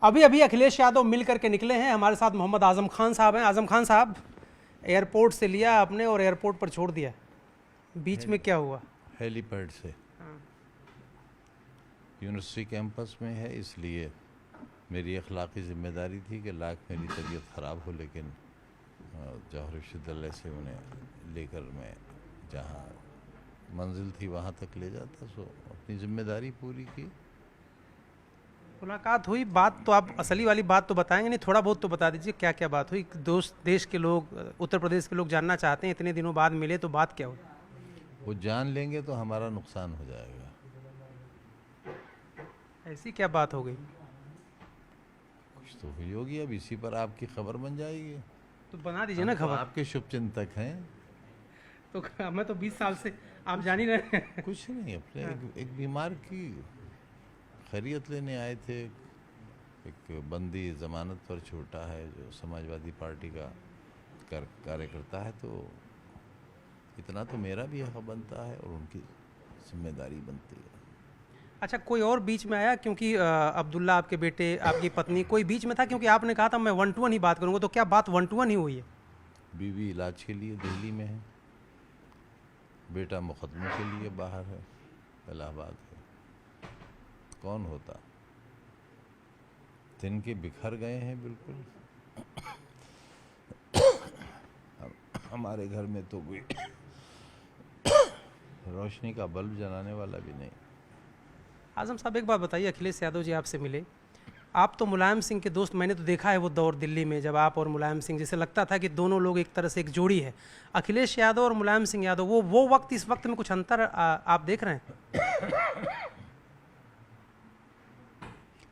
अभी अभी अखिलेश यादव मिल करके निकले हैं। हमारे साथ मोहम्मद आजम खान साहब हैं। आजम खान साहब, एयरपोर्ट से लिया आपने और एयरपोर्ट पर छोड़ दिया, बीच में क्या हुआ? हेलीपैड से। यूनिवर्सिटी कैंपस में है, इसलिए मेरी अखलाकी ज़िम्मेदारी थी कि लाख मेरी तबीयत ख़राब हो, लेकिन जौहर विश्वविद्यालय से उन्हें लेकर मैं जहाँ मंजिल थी वहाँ तक ले जाता, सो अपनी ज़िम्मेदारी पूरी की। मुलाकात हुई, बात तो आप असली वाली बात तो बताएंगे नहीं, थोड़ा बहुत तो बता दीजिए क्या क्या बात हुई। दोस्त, देश के लोग, उत्तर प्रदेश के लोग जानना चाहते हैं, इतने दिनों बाद मिले तो बात क्या हुई? वो जान लेंगे तो हमारा नुकसान हो जाएगा। ऐसी क्या बात हो गई? कुछ तो हुई होगी, अब इसी पर आपकी खबर बन जाएगी। तो बना दीजिए ना हम तो खबर। आपके शुभचिंतक हैं। तो मैं तो 20 साल से, आप जान ही रहे हैं। कुछ नहीं, अपने एक बीमार की खैरियत लेने आए थे। एक बंदी जमानत पर छूटा है जो समाजवादी पार्टी का कार्यकर्ता है, तो इतना तो मेरा भी हक बनता है और उनकी जिम्मेदारी बनती है। अच्छा, कोई और बीच में आया? क्योंकि अब्दुल्ला आपके बेटे, आपकी पत्नी, कोई बीच में था? क्योंकि आपने कहा था मैं 1 to 1 ही बात करूंगा, तो क्या बात 1 to 1 ही हुई है? बीवी इलाज के लिए दिल्ली में है, बेटा मुकदमे के लिए बाहर है, इलाहाबाद है। कौन होता? तिनके बिखर गए हैं बिल्कुल। हमारे घर में तो कोई रोशनी का बल्ब जलाने वाला भी नहीं। आजम साहब, एक बात बताइए, अखिलेश यादव जी आपसे मिले, आप तो मुलायम सिंह के दोस्त, मैंने तो देखा है वो दौर दिल्ली में जब आप और मुलायम सिंह, जैसे लगता था कि दोनों लोग एक तरह से एक जोड़ी है। अखिलेश यादव और मुलायम सिंह यादव, वो वक्त, इस वक्त में कुछ अंतर आप देख रहे हैं?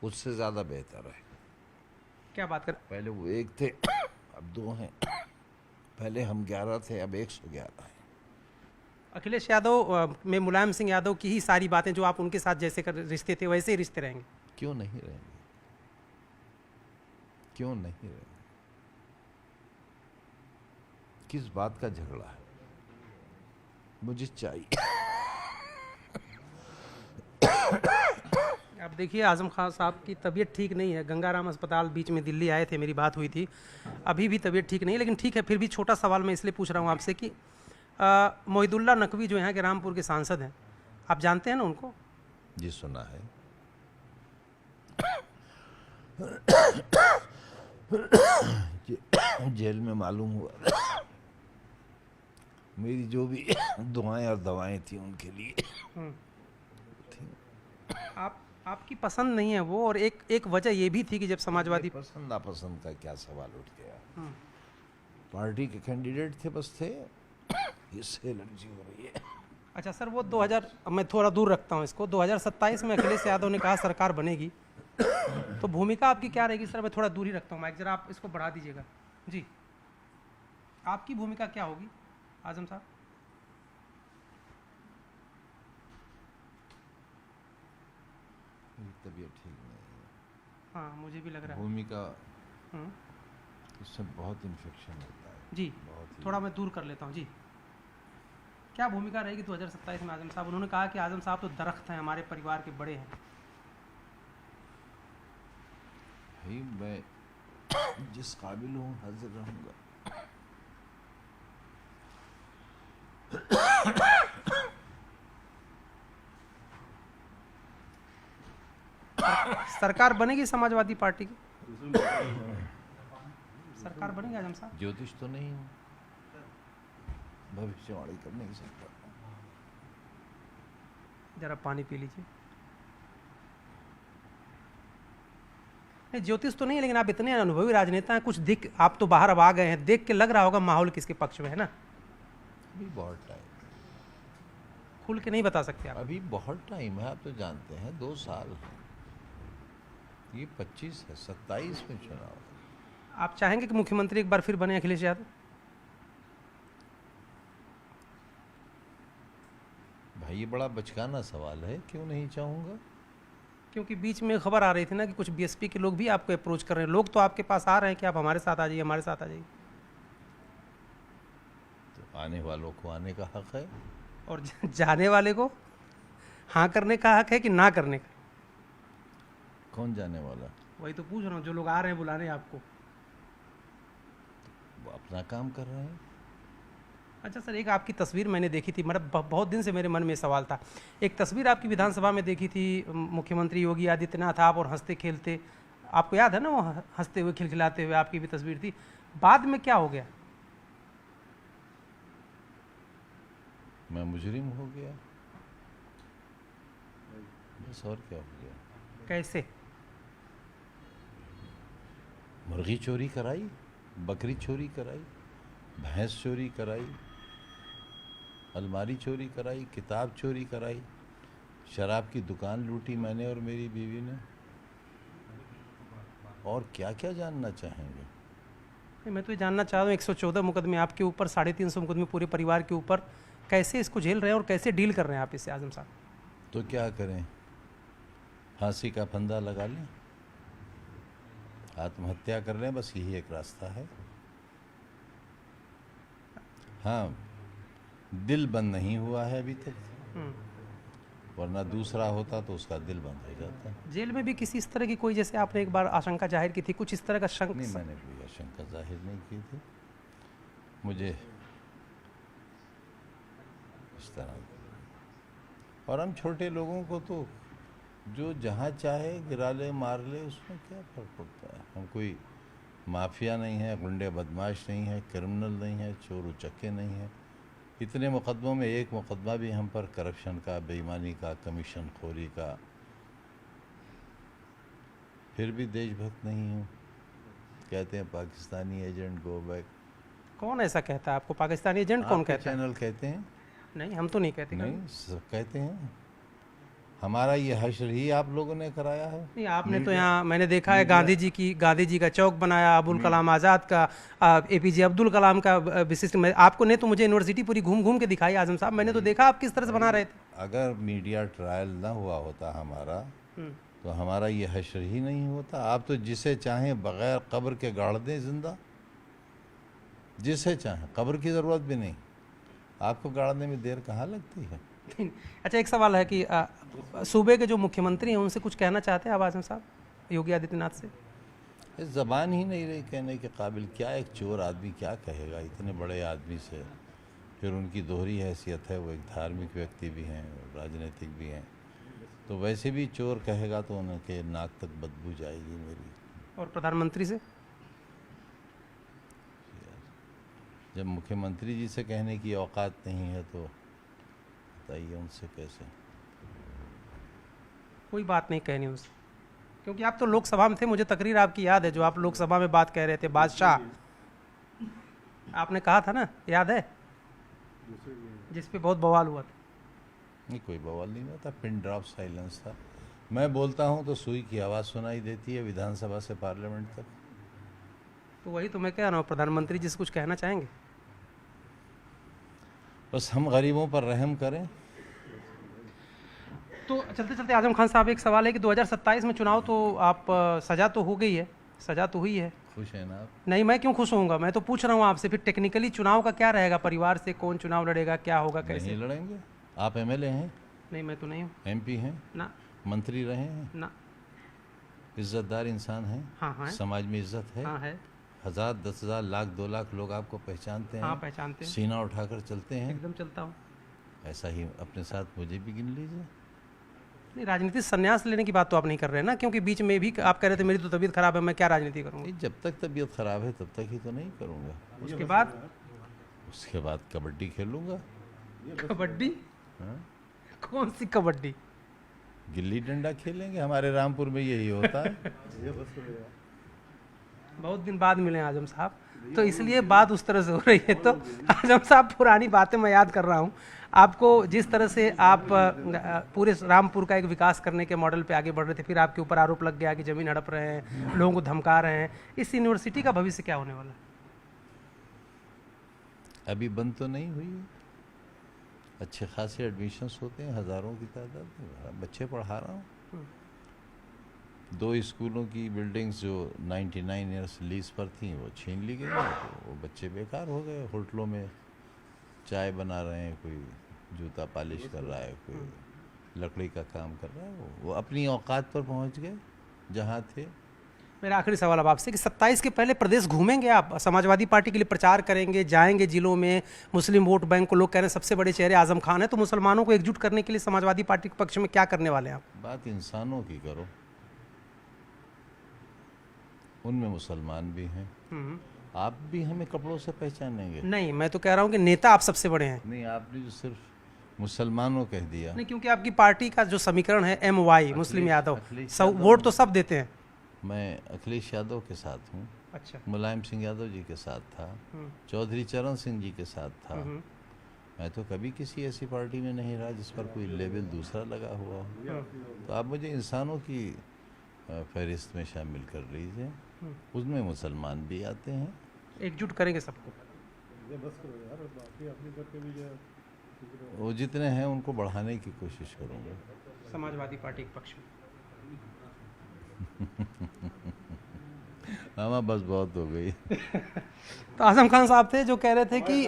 उससे ज़्यादा बेहतर है। क्या बात कर? पहले वो एक थे, अब 2 हैं। पहले हम 11 थे, अब 111 हैं। अखिलेश यादव में मुलायम सिंह यादव की ही सारी बातें, जो आप उनके साथ जैसे रिश्ते थे वैसे ही रिश्ते रहेंगे? क्यों नहीं रहेंगे? क्यों नहीं रहेंगे? किस बात का झगड़ा है? मुझे चाहिए। अब देखिए, आजम खान साहब की तबीयत ठीक नहीं है, गंगाराम अस्पताल बीच में दिल्ली आए थे, मेरी बात हुई थी, अभी भी तबीयत ठीक नहीं है। लेकिन ठीक है, फिर भी छोटा सवाल मैं इसलिए पूछ रहा हूँ आपसे कि मोहिदुल्ला नकवी जो यहाँ के रामपुर के सांसद हैं, आप जानते हैं ना उनको? जी, सुना है। जेल में मालूम हुआ मेरी जो भी दुआएं और दवाएं थी उनके लिए। आपकी पसंद नहीं है वो, और एक वजह ये भी थी कि जब समाजवादी, पसंद नापसंद का क्या सवाल उठ गया? पार्टी के कैंडिडेट थे, बस थे। इससे एलर्जी हो रही है। अच्छा सर, वो 2000, मैं थोड़ा दूर रखता हूँ इसको, 2027 में अखिलेश यादव ने कहा सरकार बनेगी, तो भूमिका आपकी क्या रहेगी? सर मैं थोड़ा दूर ही रखता हूँ माइक, जरा आप इसको बढ़ा दीजिएगा जी। आपकी भूमिका क्या होगी आजम साहब? तबीयत ठीक नहीं है। हाँ, मुझे भी लग रहा है। भूमिका, इससे बहुत इन्फेक्शन होता है जी, थोड़ा मैं दूर कर लेता हूँ जी। क्या भूमिका रहेगी 2027 में आजम साहब? उन्होंने कहा कि आजम साहब तो दरख्त हैं, हमारे परिवार के बड़े हैं। भाई, मैं जिस काबिल हूँ हाजिर रहूँगा। सरकार बनेगी समाजवादी पार्टी की? सरकार बनेगी आजम साहब? ज्योतिष तो नहीं हूँ, भविष्यवाणी कर नहीं सकता। जरा पानी पी लीजिए। नहीं, ज्योतिष तो नहीं है, लेकिन आप इतने अनुभवी राजनेता हैं, कुछ दिख, आप तो बाहर अब आ गए हैं, देख के लग रहा होगा माहौल किसके पक्ष में है ना? अभी बहुत टाइम, खुल के नहीं बता सकते आप? अभी बहुत टाइम है, आप तो जानते हैं 2 साल है। ये 25 है, 27 में चुनाव। आप चाहेंगे कि मुख्यमंत्री एक बार फिर बने अखिलेश यादव? भाई, ये बड़ा बचकाना सवाल है, क्यों नहीं चाहूँगा? क्योंकि बीच में खबर आ रही थी ना कि कुछ बीएसपी के लोग भी आपको अप्रोच कर रहे हैं, लोग तो आपके पास आ रहे हैं कि आप हमारे साथ आ जाइए, हमारे साथ आ जाइए। तो आने वालों को आने का हक है, और जाने वाले को हाँ करने का हक है कि ना करने का? कौन जाने वाला? वही तो पूछ रहा हूँ, जो लोग आ रहे हैं बुलाने आपको। वो अपना काम कर रहे हैं। अच्छा सर, एक आपकी तस्वीर मैंने देखी थी, मतलब बहुत दिन से मेरे मन में सवाल था। एक तस्वीर आपकी विधानसभा में देखी थी, मुख्यमंत्री योगी आदित्यनाथ आप और हंसते खेलते, आपको याद है ना, वो हंसते हुए खिलखिलाते हुए आपकी भी तस्वीर थी। बाद में क्या हो गया? मैं मुजरिम हो गया, बस और क्या हो गया। कैसे? मुर्गी चोरी कराई, बकरी चोरी कराई, भैंस चोरी कराई, अलमारी चोरी कराई, किताब चोरी कराई, शराब की दुकान लूटी मैंने और मेरी बीवी ने, और क्या क्या जानना चाहेंगे? नहीं, मैं तो ये जानना चाह रहा हूँ, 114 मुकदमे आपके ऊपर, 350 मुकदमे पूरे परिवार के ऊपर, कैसे इसको झेल रहे हैं और कैसे डील कर रहे हैं आप इससे आजम साहब? तो क्या करें, फांसी का फंदा लगा लें, आत्महत्या कर लें, बस यही एक रास्ता है। हाँ, दिल बंद नहीं हुआ है अभी तक, वरना दूसरा होता तो उसका दिल बंद हो जाता। जेल में भी किसी इस तरह की कोई, जैसे आपने एक बार आशंका जाहिर की थी, कुछ इस तरह का शंक? नहीं, मैंने कोई आशंका जाहिर नहीं की थी, मुझे इस तरह। और हम छोटे लोगों को तो जो जहाँ चाहे गिरा ले, मार ले, उसमें क्या फर्क पड़ता है। हम कोई माफिया नहीं है, गुंडे बदमाश नहीं है, क्रिमिनल नहीं है, चोर उचक्के नहीं है। इतने मुकदमों में एक मुकदमा भी हम पर करप्शन का, बेईमानी का, कमीशन खोरी का, फिर भी देशभक्त नहीं हूँ। कहते हैं पाकिस्तानी एजेंट, गो बैक। कौन ऐसा कहता है आपको? पाकिस्तानी एजेंट कौन कहता है? चैनल कहते हैं। नहीं, हम तो नहीं कहते। नहीं, सब कहते हैं। हमारा ये हश्र ही आप लोगों ने कराया है। नहीं, आपने तो यहाँ मैंने देखा है गांधी जी का चौक बनाया, अबुल कलाम आज़ाद का, एपीजे अब्दुल कलाम का विशिष्ट, आपको ने तो मुझे यूनिवर्सिटी पूरी घूम घूम के दिखाई आजम साहब, मैंने तो देखा आप किस तरह से बना रहे थे। अगर मीडिया ट्रायल ना हुआ होता हमारा, तो हमारा ये हश्र ही नहीं होता। आप तो जिसे चाहें बगैर कब्र के गाड़ दें जिंदा, जिसे चाहें, कब्र की ज़रूरत भी नहीं, आपको गाड़ने में देर कहाँ लगती है। अच्छा, एक सवाल है कि सूबे के जो मुख्यमंत्री हैं उनसे कुछ कहना चाहते हैं आप आजम साहब, योगी आदित्यनाथ से? इस ज़बान ही नहीं रही कहने के काबिल। क्या एक चोर आदमी क्या कहेगा इतने बड़े आदमी से। फिर उनकी दोहरी हैसियत है, वो एक धार्मिक व्यक्ति भी हैं, राजनीतिक भी हैं, तो वैसे भी चोर कहेगा तो उनके नाक तक बदबू जाएगी मेरी। और प्रधानमंत्री से? जब मुख्यमंत्री जी से कहने की औकात नहीं है तो बताइए उनसे कैसे। कोई बात नहीं कहनी उनसे, क्योंकि आप तो लोकसभा में थे, मुझे तकरीर आपकी याद है जो आप लोकसभा में बात कह रहे थे, बादशाह आपने कहा था ना, याद है, जिस पे बहुत बवाल हुआ था। नहीं, कोई बवाल नहीं हुआ था, पिन ड्रॉप साइलेंस था। मैं बोलता हूँ तो सुई की आवाज़ सुनाई देती है विधानसभा से पार्लियामेंट तक। तो वही तो मैं कह रहा हूँ, प्रधानमंत्री जी से कुछ कहना चाहेंगे? बस हम गरीबों पर रहम करें। तो चलते चलते आजम खान साहब, एक सवाल है कि 2027 में चुनाव तो आप, सजा तो हो गई है, सजा तो हुई है, खुश हैं ना आप? नहीं, मैं क्यों खुश होऊंगा, मैं तो पूछ रहा हूँ आपसे, फिर टेक्निकली चुनाव का क्या रहेगा, परिवार से कौन चुनाव लड़ेगा, क्या होगा, कैसे? नहीं लड़ेंगे। आप एमएलए हैं? नहीं, मैं तो नहीं हूँ। एमपी हैं? ना। मंत्री रहे हैं? ना। इज्जतदार इंसान हैं? हाँ हाँ, समाज में इज्जत है? हाँ है। 1000, 10,000, लाख, 2 लाख लोग आपको पहचानते हैं? हाँ, पहचानते हैं, सीना उठाकर चलते हैं? एकदम चलता हूँ। ऐसा ही अपने साथ मुझे भी गिन लीजिए। नहीं, राजनीति से संन्यास लेने की बात तो आप नहीं कर रहे हैं ना, क्योंकि बीच में भी आप कह रहे थे मेरी तो तबीयत खराब है, मैं क्या राजनीति करूँगा? नहीं, जब तक तबीयत खराब है तब तक ही तो नहीं करूँगा। उसके बाद कबड्डी खेलूँगा। कबड्डी? हाँ? कौन सी कबड्डी? गिल्ली डंडा खेलेंगे, हमारे रामपुर में यही होता है। बहुत दिन बाद मिले आजम साहब, तो इसलिए बात उस तरह से हो रही है। तो आजम साहब, पुरानी बातें मैं याद कर रहा हूँ आपको, जिस तरह से आप पूरे रामपुर का एक विकास करने के मॉडल पे आगे बढ़ रहे थे, फिर आपके ऊपर आरोप लग गया कि ज़मीन हड़प रहे हैं, लोगों को धमका रहे हैं। इस यूनिवर्सिटी का भविष्य क्या होने वाला है? अभी बंद तो नहीं हुई है, अच्छे खासे एडमिशन्स होते हैं, हज़ारों की तादाद में बच्चे पढ़ा रहा हूँ। 2 स्कूलों की बिल्डिंग्स जो 99 ईयर्स लीज पर थी वो छीन ली गई, तो वो बच्चे बेकार हो गए। होटलों में चाय बना रहे हैं, कोई जूता पॉलिश कर रहा है, कोई लकड़ी का काम कर रहा है। वो अपनी औकात पर पहुंच गए जहाँ थे। मेरा आखिरी सवाल अब आपसे कि 27 के पहले प्रदेश घूमेंगे आप, समाजवादी पार्टी के लिए प्रचार करेंगे, जाएंगे जिलों में, मुस्लिम वोट बैंक को लोग कह रहे हैं सबसे बड़े चेहरे आजम खान है, तो मुसलमानों को एकजुट करने के लिए समाजवादी पार्टी के पक्ष में क्या करने वाले हैं आप? बात इंसानों की करो, उनमें मुसलमान भी हैं। आप भी हमें कपड़ों से पहचानेंगे? नहीं, मैं तो कह रहा हूँ कि नेता आप सबसे बड़े हैं। नहीं, आपने जो सिर्फ मुसलमानों कह दिया। नहीं, क्योंकि आपकी पार्टी का जो समीकरण है MY मुस्लिम यादव, अखिलेश सब यादव वोट तो सब देते हैं। मैं अखिलेश यादव के साथ हूँ, अच्छा। मुलायम सिंह यादव जी के साथ था, चौधरी चरण सिंह जी के साथ था। मैं तो कभी किसी ऐसी पार्टी में नहीं रहा जिस पर कोई लेबल दूसरा लगा हुआ हो। तो आप मुझे इंसानों की फहरिस्त में शामिल कर लीजिए, उसमें मुसलमान भी आते हैं। एकजुट करेंगे सबको। वो जितने हैं उनको बढ़ाने की कोशिश करूँगा समाजवादी पार्टी के पक्ष में। मामा बस बहुत हो गई। तो आजम खान साहब थे जो कह रहे थे कि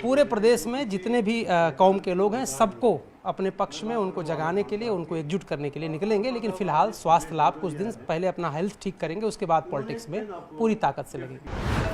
पूरे प्रदेश में जितने भी कौम के लोग हैं सबको अपने पक्ष में, उनको जगाने के लिए, उनको एकजुट करने के लिए निकलेंगे, लेकिन फिलहाल स्वास्थ्य लाभ कुछ दिन पहले अपना हेल्थ ठीक करेंगे, उसके बाद पॉलिटिक्स में पूरी ताकत से लगेंगे।